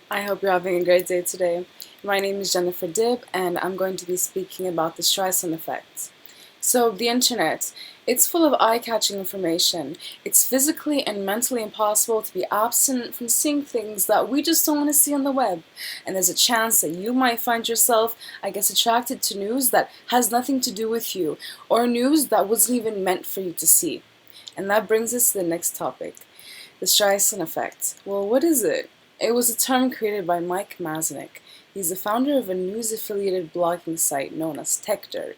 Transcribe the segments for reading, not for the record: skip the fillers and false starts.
I hope you're having a great day today. My name is Jennifer Dibb, and I'm going to be speaking about the Streisand effect. So, the internet, it's full of eye-catching information. It's physically and mentally impossible to be absent from seeing things that we just don't want to see on the web. And there's a chance that you might find yourself, attracted to news that has nothing to do with you, or news that wasn't even meant for you to see. And that brings us to the next topic, the Streisand effect. Well, what is it? It was a term created by Mike Masnick. He's the founder of a news-affiliated blogging site known as TechDirt.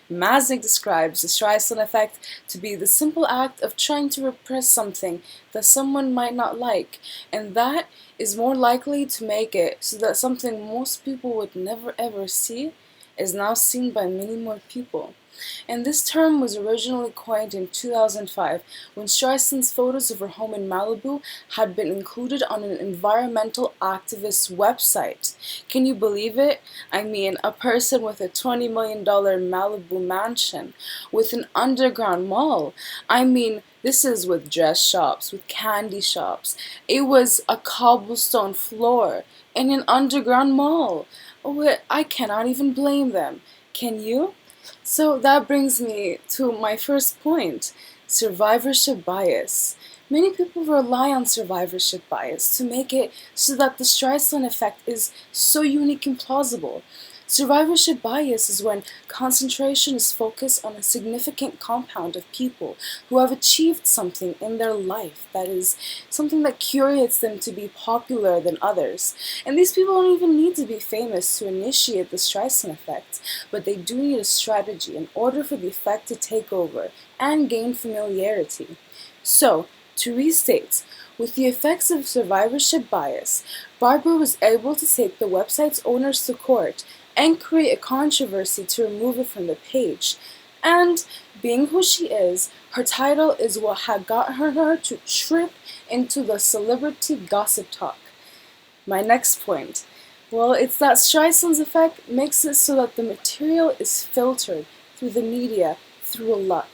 Masnick describes the Streisand effect to be the simple act of trying to repress something that someone might not like, and that is more likely to make it so that something most people would never ever see is now seen by many more people. And this term was originally coined in 2005 when Streisand's photos of her home in Malibu had been included on an environmental activist website. Can you believe it? I mean, a person with a $20 million Malibu mansion, with an underground mall. I mean, this is with dress shops, with candy shops. It was a cobblestone floor in an underground mall. Oh, I cannot even blame them. Can you? So that brings me to my first point, survivorship bias. Many people rely on survivorship bias to make it so that the Streisand effect is so unique and plausible. Survivorship bias is when concentration is focused on a significant compound of people who have achieved something in their life that is something that curates them to be popular than others. And these people don't even need to be famous to initiate the Streisand effect, but they do need a strategy in order for the effect to take over and gain familiarity. So, to restate, with the effects of survivorship bias, Barbara was able to take the website's owners to court and create a controversy to remove it from the page. And being who she is, her title is what had got her to trip into the celebrity gossip talk. My next point. Well, it's that Streisand's effect makes it so that the material is filtered through the media through luck.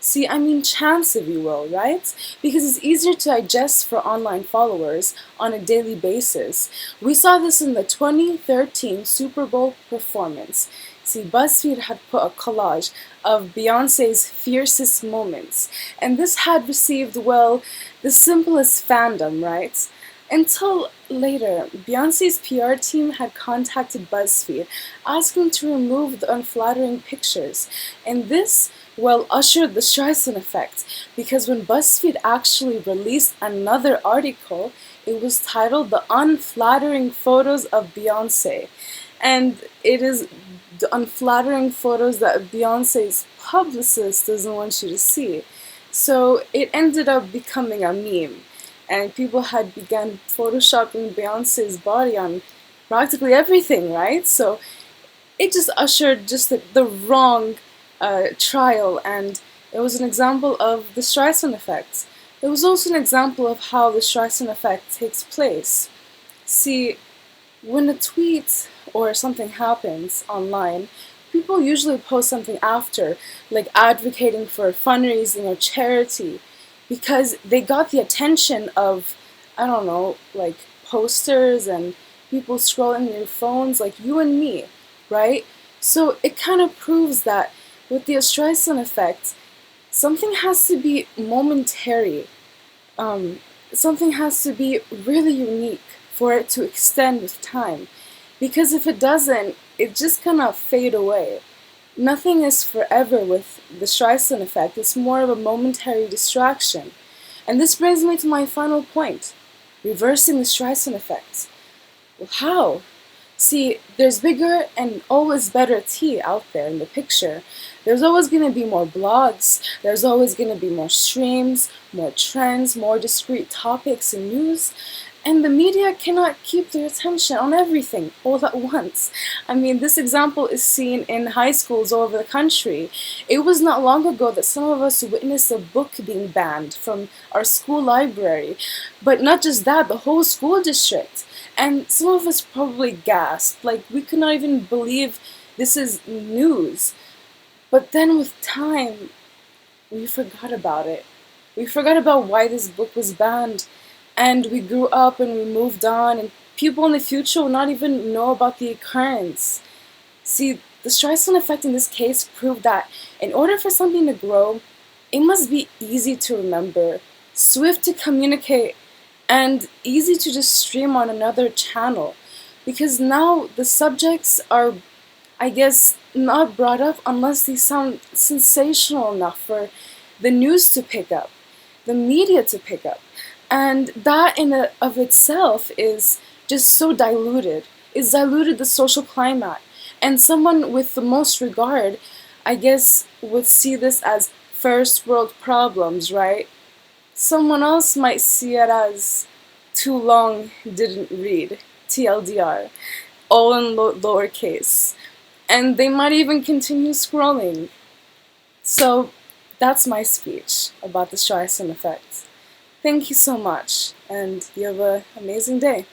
See, I mean chance, if you will, right? Because it's easier to digest for online followers on a daily basis. We saw this in the 2013 Super Bowl performance. See, BuzzFeed had put a collage of Beyoncé's fiercest moments, and this had received, well, the simplest fandom, right? Until later, Beyoncé's PR team had contacted BuzzFeed asking to remove the unflattering pictures, and this, well, ushered the Streisand effect, because when BuzzFeed actually released another article, it was titled The Unflattering Photos of Beyoncé. And it is the unflattering photos that Beyoncé's publicist doesn't want you to see. So it ended up becoming a meme, and people had begun photoshopping Beyoncé's body on practically everything, right? So it just ushered just the wrong trial, and it was an example of the Streisand effect. It was also an example of how the Streisand effect takes place. See, when a tweet or something happens online, people usually post something after, like advocating for fundraising or charity, because they got the attention of, I don't know, like posters and people scrolling their phones like you and me, right? So it kind of proves that with the Streisand effect, something has to be momentary. Something has to be really unique for it to extend with time. Because if it doesn't, it just kind of fade away. Nothing is forever with the Streisand effect. It's more of a momentary distraction. And this brings me to my final point, reversing the Streisand effect. Well, how? See, there's bigger and always better tea out there in the picture. There's always going to be more blogs, there's always going to be more streams, more trends, more discrete topics and news, and the media cannot keep their attention on everything all at once. I mean, this example is seen in high schools all over the country. It was not long ago that some of us witnessed a book being banned from our school library, but not just that, the whole school district. And some of us probably gasped, like we could not even believe this is news. But then with time, we forgot about it. We forgot about why this book was banned, and we grew up and we moved on, and People in the future will not even know about the occurrence. See, the Streisand effect in this case proved that in order for something to grow, it must be easy to remember, swift to communicate, and easy to just stream on another channel. Because now the subjects are, I guess, not brought up unless they sound sensational enough for the news to pick up, the media to pick up. And that in and of itself is just so diluted. It's diluted the social climate. And someone with the most regard, I guess, would see this as first world problems, right? Someone else might see it as too long didn't read, TLDR, all in lowercase. And they might even continue scrolling. So that's my speech about the Streisand effect. Thank you so much, and you have an amazing day.